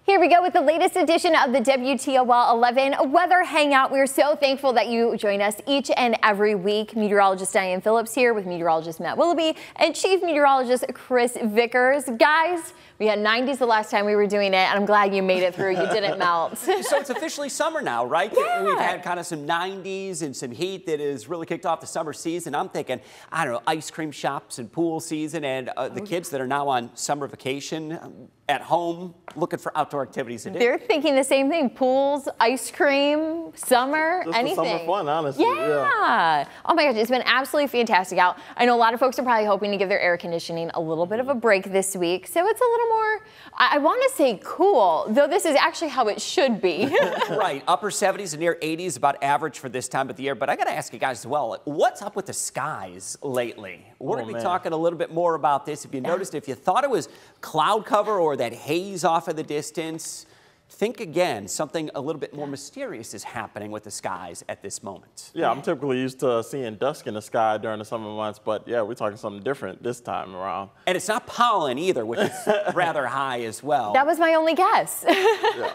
Here we go with the latest edition of the WTOL 11 Weather Hangout. We're so thankful that you join us each and every week. Meteorologist Diane Phillips here with meteorologist Matt Willoughby and Chief Meteorologist Chris Vickers. Guys, we had 90s the last time we were doing it, and I'm glad you made it through. You didn't melt. So it's officially summer now, right? Yeah. We've had kind of some 90s and some heat that has really kicked off the summer season. I'm thinking, I don't know, ice cream shops and pool season, and the kids that are now on summer vacation at home looking for outdoor activities to do. They're thinking the same thing. Pools, ice cream, summer, Just anything. summer fun, honestly. Yeah. Oh my gosh, it's been absolutely fantastic out. I know a lot of folks are probably hoping to give their air conditioning a little bit of a break this week. So it's a little more, I want to say cool, though this is actually how it should be. Right, upper 70s and near 80s, about average for this time of the year. But I got to ask you guys as well, what's up with the skies lately? We're going to be talking a little bit more about this. If you noticed, if you thought it was cloud cover or that haze off in the distance, think again. Something a little bit more mysterious is happening with the skies at this moment. Yeah, I'm typically used to seeing dusk in the sky during the summer months, but yeah, we're talking something different this time around. And it's not pollen either, which is rather high as well. That was my only guess. Yeah.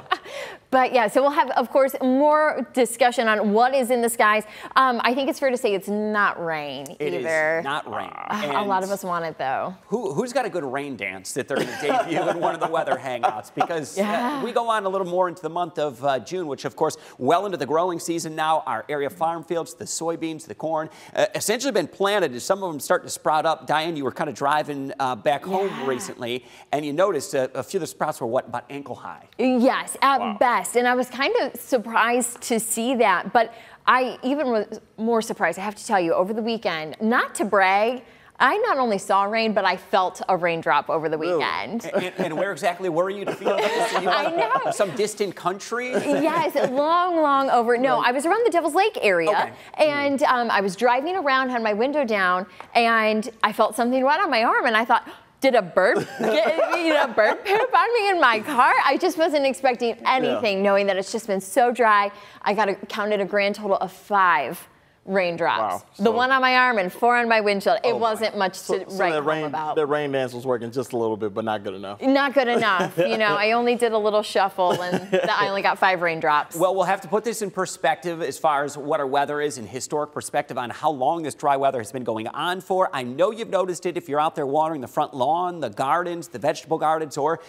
But yeah, so we'll have, of course, more discussion on what is in the skies. I think it's fair to say it's not rain It either. is not rain. A lot of us want it though. Who's got a good rain dance that they're going to debut in one of the weather hangouts? Because we go on a little more into the month of June, which of course, well into the growing season now. Our area farm fields, the soybeans, the corn, essentially been planted, and some of them starting to sprout up. Diane, you were kind of driving back home recently, and you noticed a few of the sprouts were what, about ankle high? Yes, at best. And I was kind of surprised to see that, but I even was more surprised, I have to tell you, over the weekend, not to brag, I not only saw rain, but I felt a raindrop over the weekend. And where exactly were you to feel this? I know. Some distant country? Yes, long over. No, I was around the Devil's Lake area, and I was driving around, had my window down, and I felt something right on my arm, and I thought, did a bird bird poop on me in my car? I just wasn't expecting anything, knowing that it's just been so dry. I counted a grand total of 5 raindrops. Wow. The one on my arm and 4 on my windshield. It wasn't much to write home about. The rain dance was working just a little bit, but not good enough. Not good enough. You know, I only did a little shuffle, and I only got 5 raindrops. Well, we'll have to put this in perspective as far as what our weather is in historic perspective on how long this dry weather has been going on for. I know you've noticed it if you're out there watering the front lawn, the gardens, the vegetable gardens, or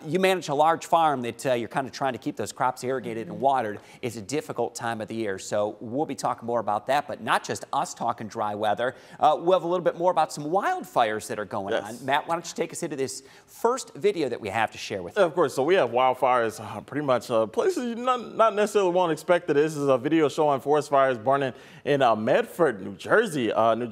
you manage a large farm that you're kind of trying to keep those crops irrigated and watered. It's a difficult time of the year. So we'll be talking more about that. But not just us talking dry weather. We'll have a little bit more about some wildfires that are going on. Matt, why don't you take us into this first video that we have to share with you? Of course. So we have wildfires pretty much places you not necessarily won't expect it. This is a video showing forest fires burning in Medford, New Jersey. New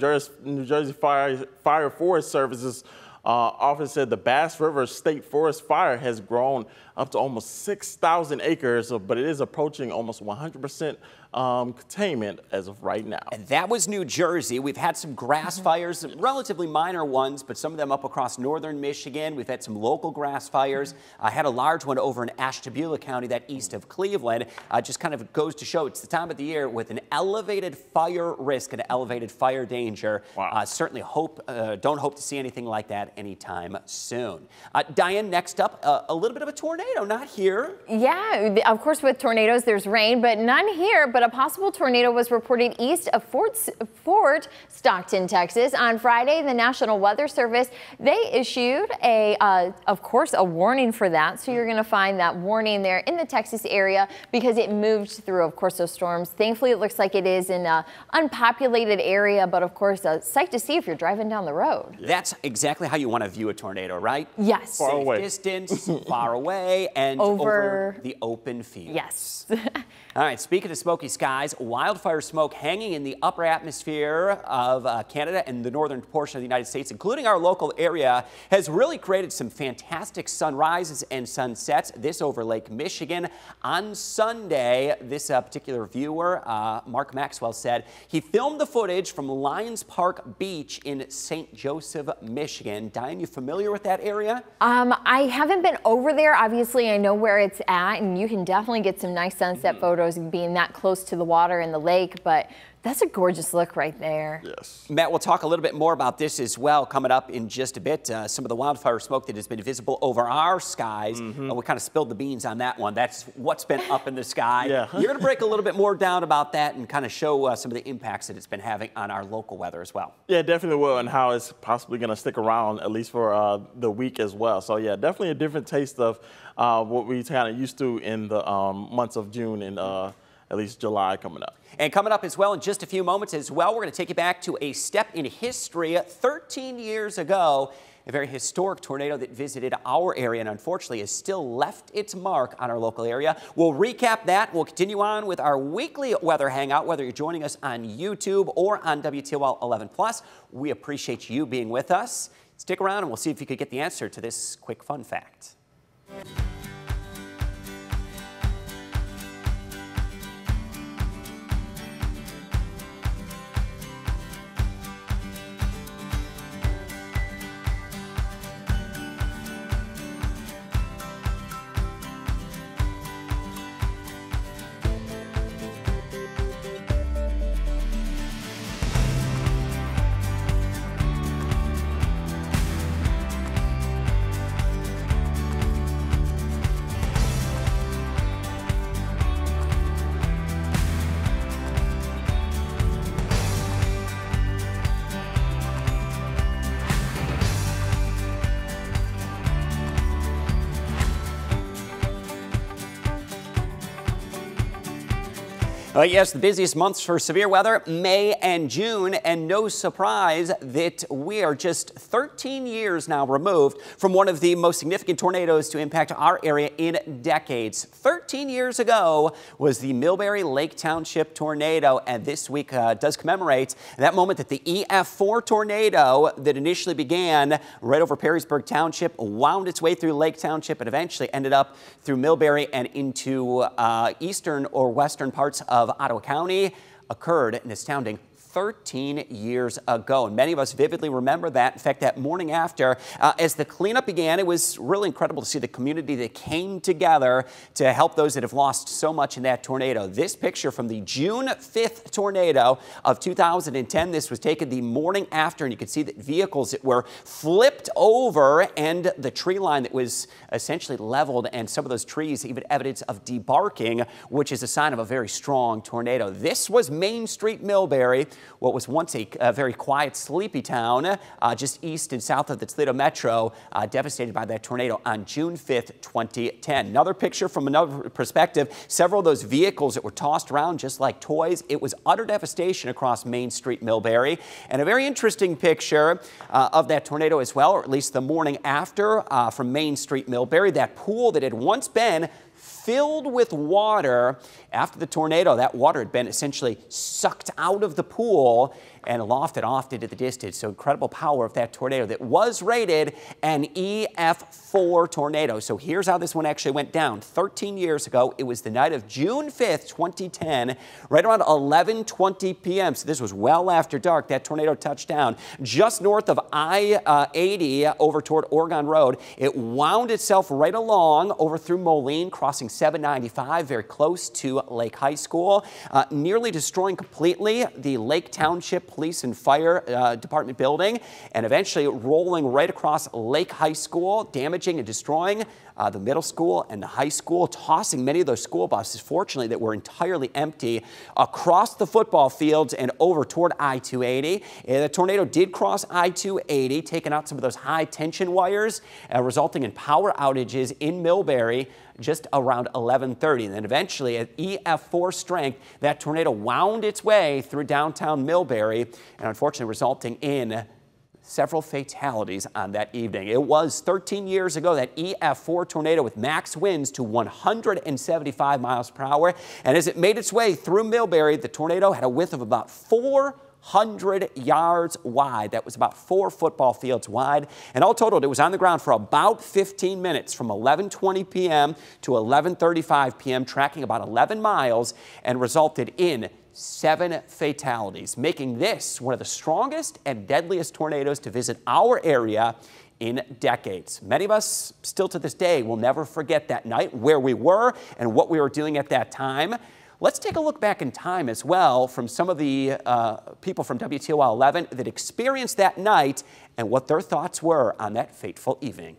Jersey Fire Forest Services office said the Bass River State Forest Fire has grown up to almost 6,000 acres, but it is approaching almost 100% containment as of right now. And that was New Jersey. We've had some grass fires, relatively minor ones, but some of them up across northern Michigan. We've had some local grass fires. I had a large one over in Ashtabula County, that east of Cleveland. Just kind of goes to show it's the time of the year with an elevated fire risk and elevated fire danger. Wow. Certainly don't hope to see anything like that anytime soon. Diane, next up, a little bit of a tornado, not here. Yeah, of course with tornadoes there's rain, but none here. But a possible tornado was reported east of Fort Stockton, Texas. On Friday, the National Weather Service, they issued of course, a warning for that. So you're going to find that warning there in the Texas area because it moved through, of course, those storms. Thankfully, it looks like it is in an unpopulated area, but of course, a sight to see if you're driving down the road. That's exactly how you want to view a tornado, right? Yes. Far away. Distance, far away, and over the open field. Yes. All right, speaking of smoky skies, wildfire smoke hanging in the upper atmosphere of Canada and the northern portion of the United States, including our local area, has really created some fantastic sunrises and sunsets. This over Lake Michigan. On Sunday, this particular viewer, Mark Maxwell, said he filmed the footage from Lions Park Beach in St. Joseph, Michigan. Diane, you familiar with that area? I haven't been over there. Obviously, I know where it's at, and you can definitely get some nice sunset photos being that close to the water and the lake, but That's a gorgeous look right there. Yes. Matt, we'll talk a little bit more about this as well coming up in just a bit. Some of the wildfire smoke that has been visible over our skies. We kind of spilled the beans on that one. That's what's been up in the sky. Yeah. You're going to break a little bit more down about that and kind of show some of the impacts that it's been having on our local weather as well. Yeah, definitely will, and how it's possibly going to stick around at least for the week as well. So yeah, definitely a different taste of what we kind of used to in the months of June and at least July coming up. And coming up as well in just a few moments as well, we're going to take you back to a step in history. 13 years ago, a very historic tornado that visited our area and unfortunately has still left its mark on our local area. We'll recap that. We'll continue on with our weekly weather hangout, whether you're joining us on YouTube or on WTOL 11+. We appreciate you being with us. Stick around and we'll see if you could get the answer to this quick fun fact. Yes, the busiest months for severe weather, May and June, and no surprise that we are just 13 years now removed from one of the most significant tornadoes to impact our area in decades. 13 years ago was the Millbury Lake Township tornado, and this week does commemorate that moment that the EF4 tornado that initially began right over Perrysburg Township wound its way through Lake Township and eventually ended up through Millbury and into eastern or western parts of Ottawa County occurred an astounding 13 years ago. And many of us vividly remember that. In fact, that morning after, as the cleanup began, it was really incredible to see the community that came together to help those that have lost so much in that tornado. This picture from the June 5th tornado of 2010, this was taken the morning after, and you can see that vehicles that were flipped over and the tree line that was essentially leveled, and some of those trees, even evidence of debarking, which is a sign of a very strong tornado. This was Main Street, Millbury, what was once a very quiet, sleepy town just east and south of the Toledo Metro, devastated by that tornado on June 5th, 2010. Another picture from another perspective, several of those vehicles that were tossed around just like toys. It was utter devastation across Main Street, Millbury. And a very interesting picture of that tornado as well, or at least the morning after, from Main Street, Millbury, that pool that had once been filled with water. After the tornado, that water had been essentially sucked out of the pool and lofted off into the distance. So incredible power of that tornado that was rated an EF4 tornado. So here's how this one actually went down. 13 years ago, it was the night of June 5th, 2010, right around 11:20 p.m. So this was well after dark. That tornado touched down just north of I-80 over toward Oregon Road. It wound itself right along over through Moline, crossing 795, very close to Lake High School, nearly destroying completely the Lake Township Police and Fire Department building, and eventually rolling right across Lake High School, damaging and destroying the middle school and the high school, tossing many of those school buses, fortunately, that were entirely empty, across the football fields and over toward I-280. The tornado did cross I-280, taking out some of those high tension wires, resulting in power outages in Millbury just around 11:30. And then eventually, at EF4 strength, that tornado wound its way through downtown Millbury, and unfortunately resulting in several fatalities on that evening. It was 13 years ago, that EF4 tornado with max winds to 175 miles per hour. And as it made its way through Millbury, the tornado had a width of about 400 yards wide. That was about 4 football fields wide. And all totaled, it was on the ground for about 15 minutes from 11:20 p.m. to 11:35 p.m., tracking about 11 miles, and resulted in 7 fatalities, making this one of the strongest and deadliest tornadoes to visit our area in decades. Many of us still to this day will never forget that night, where we were and what we were doing at that time. Let's take a look back in time as well from some of the people from WTOL 11 that experienced that night and what their thoughts were on that fateful evening.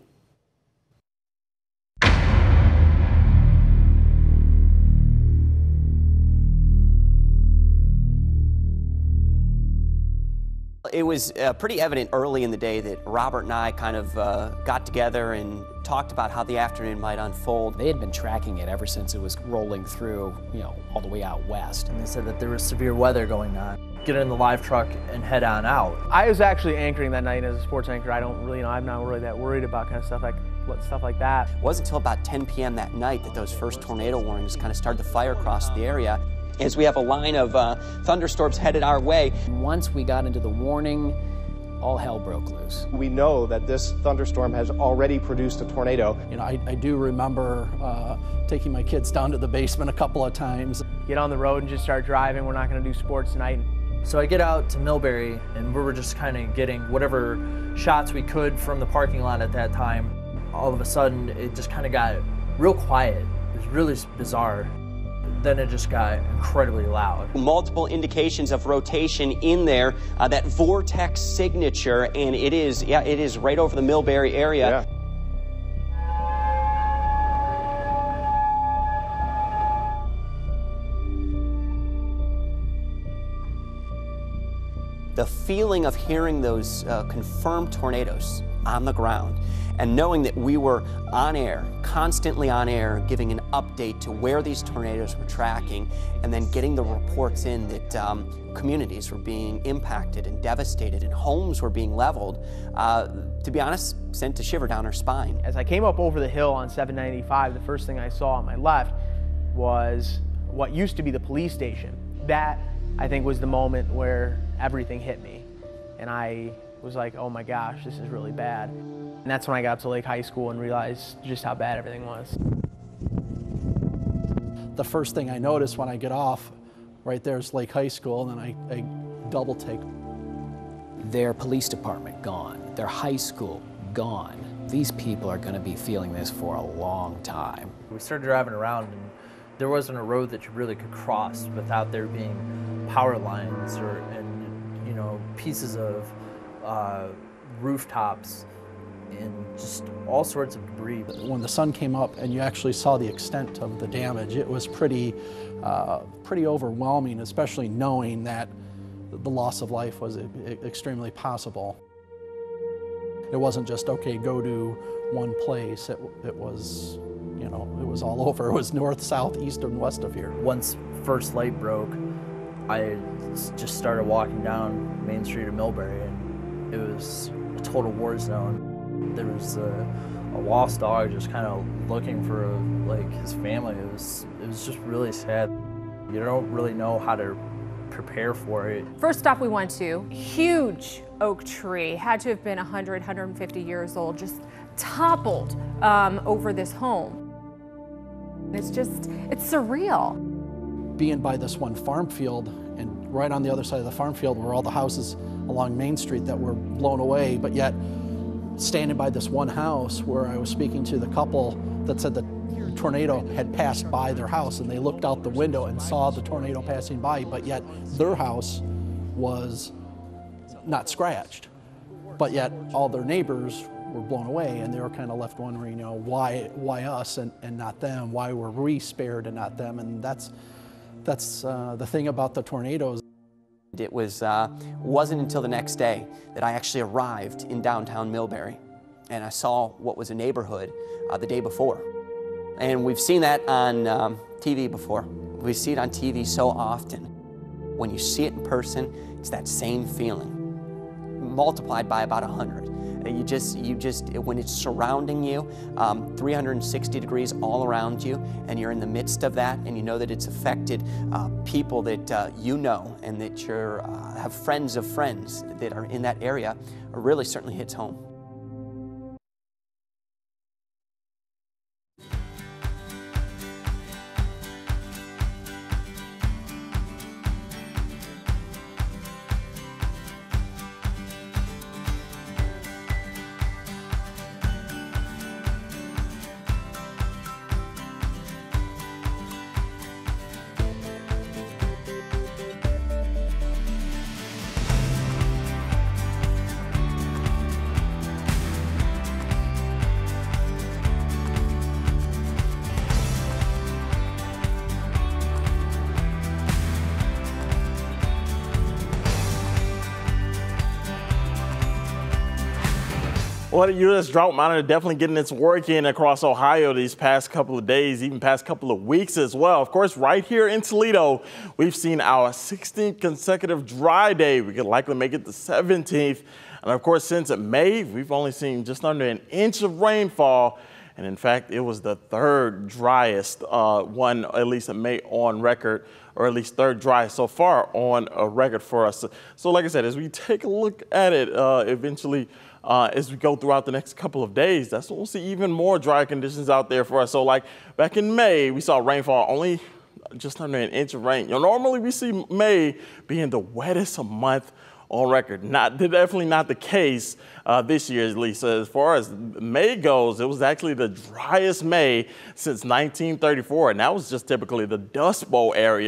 It was pretty evident early in the day that Robert and I kind of got together and talked about how the afternoon might unfold. They had been tracking it ever since it was rolling through, all the way out west. And they said that there was severe weather going on. Get in the live truck and head on out. I was actually anchoring that night as a sports anchor. I don't really know, I'm not really that worried about kind of stuff like that. It wasn't until about 10 p.m. that night that those first tornado warnings kind of started to fire across the area. As we have a line of thunderstorms headed our way. Once we got into the warning, all hell broke loose. We know that this thunderstorm has already produced a tornado. I do remember taking my kids down to the basement a couple of times. Get on the road and just start driving. We're not going to do sports tonight. So I get out to Millbury, and we were just kind of getting whatever shots we could from the parking lot at that time. All of a sudden, it just kind of got real quiet. It was really bizarre. Then it just got incredibly loud. Multiple indications of rotation in there, that vortex signature, and it is right over the Millbury area. Yeah. The feeling of hearing those confirmed tornadoes on the ground and knowing that we were on air, constantly on air, giving an update to where these tornadoes were tracking, and then getting the reports in that communities were being impacted and devastated and homes were being leveled, to be honest, sent a shiver down our spine. As I came up over the hill on 795, the first thing I saw on my left was what used to be the police station. That, I think, was the moment where everything hit me. And I was like, oh my gosh, this is really bad. And that's when I got up to Lake High School and realized just how bad everything was. The first thing I noticed when I get off, right there's Lake High School, and then I double take. Their police department gone, their high school gone. These people are going to be feeling this for a long time. We started driving around, and there wasn't a road that you really could cross without there being power lines and pieces of rooftops and just all sorts of debris. When the sun came up and you actually saw the extent of the damage, it was pretty overwhelming, especially knowing that the loss of life was extremely possible. It wasn't just, okay, go to one place. It was, it was all over. It was north, south, east, and west of here. Once first light broke, I just started walking down Main Street of Millbury, and it was a total war zone. There was a lost dog just kind of looking for his family. It was just really sad. You don't really know how to prepare for it. First stop we went to, huge oak tree, had to have been 100, 150 years old, just toppled over this home. It's surreal. Being by this one farm field, and right on the other side of the farm field were all the houses along Main Street that were blown away, but yet standing by this one house where I was speaking to the couple that said the tornado had passed by their house, and they looked out the window and saw the tornado passing by, but yet their house was not scratched, but yet all their neighbors were blown away, and they were kind of left wondering, why us and not them? Why were we spared and not them? And that's the thing about the tornadoes. It wasn't until the next day that I actually arrived in downtown Millbury, and I saw what was a neighborhood the day before. And we've seen that on TV before. We see it on TV so often. When you see it in person, it's that same feeling, multiplied by about 100. You just, when it's surrounding you, 360 degrees all around you, and you're in the midst of that, and you know that it's affected people that you know, and that you have friends of friends that are in that area, it really certainly hits home. Well, the U.S. Drought Monitor definitely getting its work in across Ohio these past couple of days, even past couple of weeks as well. Of course, right here in Toledo, we've seen our 16th consecutive dry day. We could likely make it the 17th. And of course, since May, we've only seen just under an inch of rainfall. And in fact, it was the third driest one, at least in May, on record, or at least third driest so far on a record for us. So like I said, as we take a look at it, eventually, as we go throughout the next couple of days, that's when we'll see even more dry conditions out there for us. So like back in May, we saw rainfall only just under an inch of rain. Normally we see May being the wettest month on record. Definitely not the case this year, at least. As far as May goes, it was actually the driest May since 1934, and that was just typically the Dust Bowl era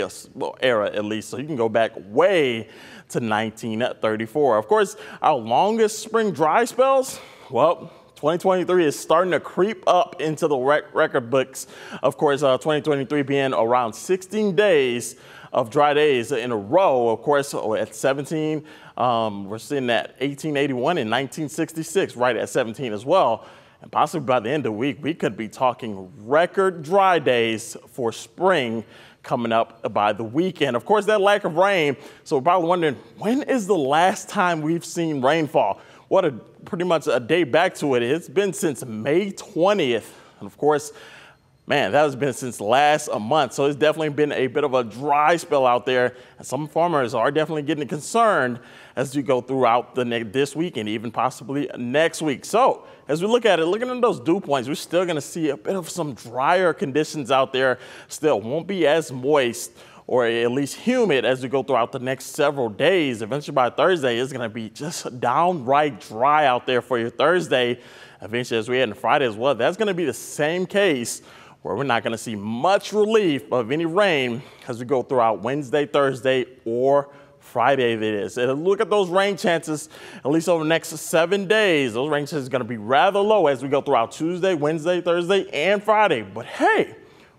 at least. So you can go back way to 1934. Of course, our longest spring dry spells, well, 2023 is starting to creep up into the record books. Of course, 2023 being around 16 days of dry days in a row. Of course, at 17, we're sitting at 1881 and 1966, right at 17 as well. And possibly by the end of the week, we could be talking record dry days for spring coming up by the weekend. Of course, that lack of rain. So we're probably wondering, when is the last time we've seen rainfall? Pretty much a day back to it. It's been since May 20th. And of course, man, that has been since last month. So it's definitely been a bit of a dry spell out there. And some farmers are definitely getting concerned as we go throughout this week and even possibly next week. So as we look at it, looking at those dew points, we're still going to see a bit of some drier conditions out there. Still won't be as moist or at least humid as we go throughout the next several days. Eventually by Thursday, it's going to be just downright dry out there for your Thursday. Eventually, as we head into Friday as well, that's going to be the same case, where we're not going to see much relief of any rain as we go throughout Wednesday, Thursday, or Friday it is. And look at those rain chances, at least over the next 7 days. Those rain chances are going to be rather low as we go throughout Tuesday, Wednesday, Thursday, and Friday. But hey,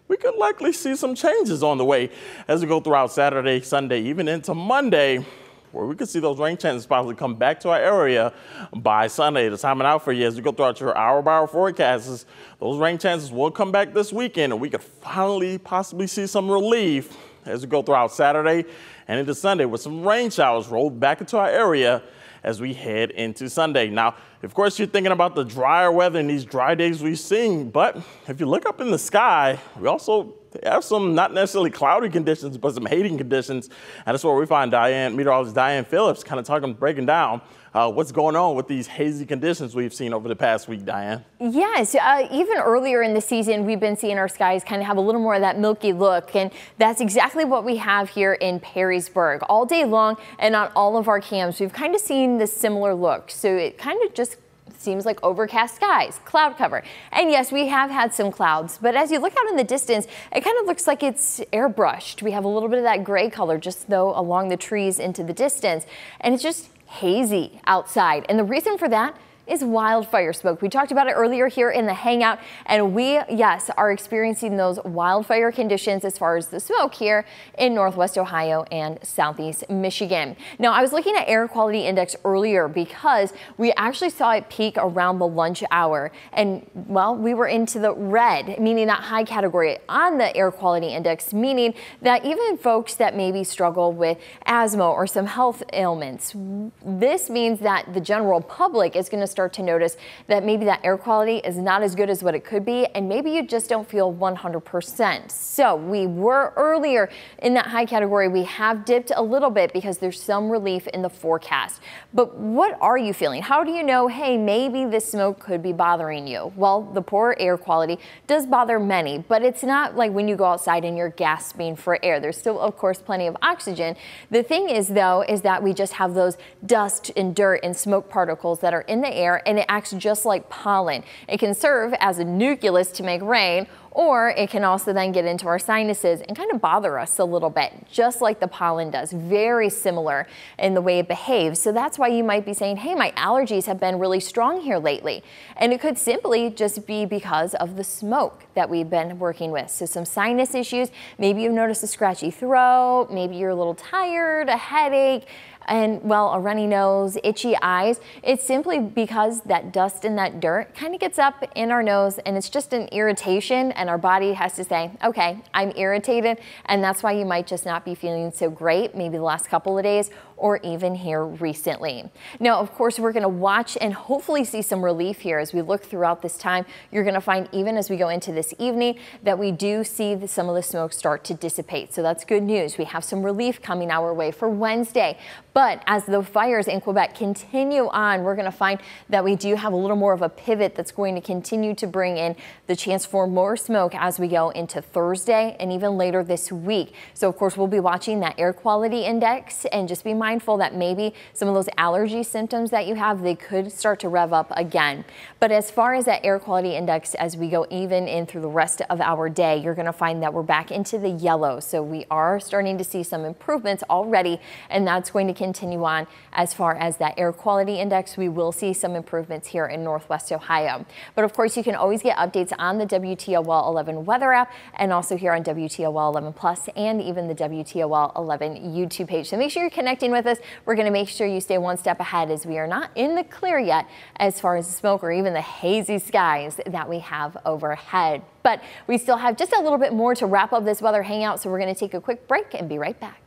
we could likely see some changes on the way as we go throughout Saturday, Sunday, even into Monday, where we could see those rain chances possibly come back to our area by Sunday. To time it out for you as we go throughout your hour-by-hour forecasts, those rain chances will come back this weekend, and we could finally possibly see some relief as we go throughout Saturday and into Sunday with some rain showers rolled back into our area as we head into Sunday. Now, of course, you're thinking about the drier weather and these dry days we've seen, but if you look up in the sky, we also have some not necessarily cloudy conditions, but some hazy conditions. And that's where we find meteorologist Diane Phillips kind of breaking down what's going on with these hazy conditions we've seen over the past week, Diane. Yes, even earlier in the season, we've been seeing our skies kind of have a little more of that milky look, and that's exactly what we have here in Perrysburg. All day long and on all of our cams, we've kind of seen this similar look. So it kind of just seems like overcast skies, cloud cover. And yes, we have had some clouds, but as you look out in the distance, it kind of looks like it's airbrushed. We have a little bit of that gray color just though along the trees into the distance, and it's just hazy outside. And the reason for that is wildfire smoke. We talked about it earlier here in the Hangout, and we, yes, are experiencing those wildfire conditions as far as the smoke here in Northwest Ohio and Southeast Michigan. Now, I was looking at air quality index earlier because we actually saw it peak around the lunch hour, and well, we were into the red, meaning that high category on the air quality index, meaning that even folks that maybe struggle with asthma or some health ailments, this means that the general public is going to start to notice that maybe that air quality is not as good as what it could be, and maybe you just don't feel 100%. So we were earlier in that high category. We have dipped a little bit because there's some relief in the forecast. But what are you feeling? How do you know, hey, maybe this smoke could be bothering you? Well, the poor air quality does bother many, but it's not like when you go outside and you're gasping for air. There's still, of course, plenty of oxygen. The thing is, though, is that we just have those dust and dirt and smoke particles that are in the air, and it acts just like pollen. It can serve as a nucleus to make rain, or it can also then get into our sinuses and kind of bother us a little bit, just like the pollen does. Very similar in the way it behaves. So that's why you might be saying, hey, my allergies have been really strong here lately. And it could simply just be because of the smoke that we've been working with. So some sinus issues, maybe you've noticed a scratchy throat, maybe you're a little tired, a headache. And, well, a runny nose, itchy eyes, it's simply because that dust and that dirt kind of gets up in our nose, and it's just an irritation, and our body has to say, okay, I'm irritated, and that's why you might just not be feeling so great maybe the last couple of days or even here recently. Now, of course, we're going to watch and hopefully see some relief here as we look throughout this time. You're going to find even as we go into this evening that we do see some of the smoke start to dissipate. So that's good news. We have some relief coming our way for Wednesday. But as the fires in Quebec continue on, we're going to find that we do have a little more of a pivot that's going to continue to bring in the chance for more smoke as we go into Thursday and even later this week. So, of course, we'll be watching that air quality index and just be mindful that maybe some of those allergy symptoms that you have, they could start to rev up again. But as far as that air quality index, as we go even in through the rest of our day, you're going to find that we're back into the yellow. So we are starting to see some improvements already, and that's going to continue on. As far as that air quality index, we will see some improvements here in Northwest Ohio. But of course, you can always get updates on the WTOL 11 weather app and also here on WTOL 11 Plus and even the WTOL 11 YouTube page. So make sure you're connecting with us. We're going to make sure you stay one step ahead as we are not in the clear yet as far as the smoke or even the hazy skies that we have overhead. But we still have just a little bit more to wrap up this weather hangout, so we're going to take a quick break and be right back.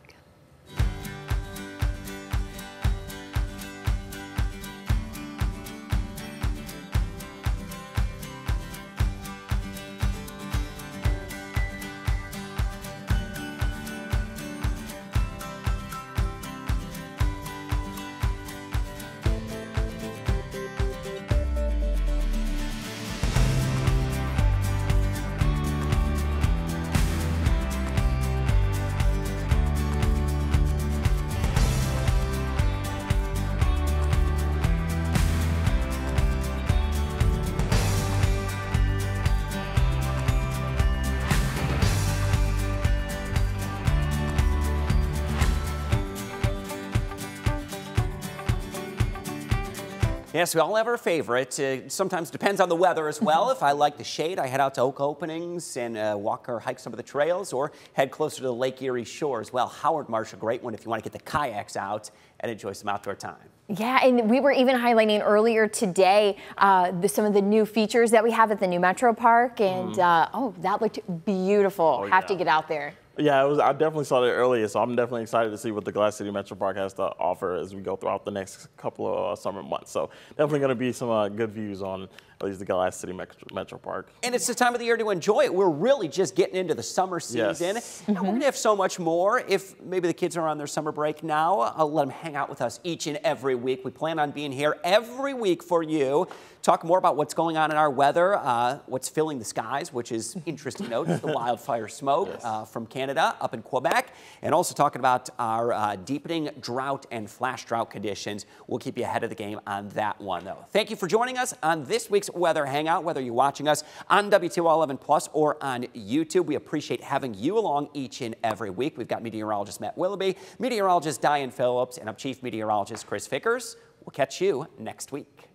Yes, we all have our favorite. Sometimes depends on the weather as well. If I like the shade, I head out to Oak Openings and walk or hike some of the trails or head closer to the Lake Erie shore as well. Howard Marsh, a great one if you want to get the kayaks out and enjoy some outdoor time. Yeah, and we were even highlighting earlier today some of the new features that we have at the new Metro Park, and oh, that looked beautiful. Oh, Have yeah. to get out there. Yeah, I definitely saw that earlier, so I'm definitely excited to see what the Glass City Metro Park has to offer as we go throughout the next couple of summer months. So definitely going to be some good views on at least the Glass City Metro Park. And it's the time of the year to enjoy it. We're really just getting into the summer season. Yes. And we're going to have so much more. If maybe the kids are on their summer break now, I'll let them hang out with us each and every week. We plan on being here every week for you. Talk more about what's going on in our weather, what's filling the skies, which is interesting to note, the wildfire smoke from Canada up in Quebec, and also talking about our deepening drought and flash drought conditions. We'll keep you ahead of the game on that one, though. Thank you for joining us on this week's Weather Hangout, whether you're watching us on WTOL 11 Plus or on YouTube. We appreciate having you along each and every week. We've got meteorologist Matt Willoughby, meteorologist Diane Phillips, and I'm Chief Meteorologist Chris Vickers. We'll catch you next week.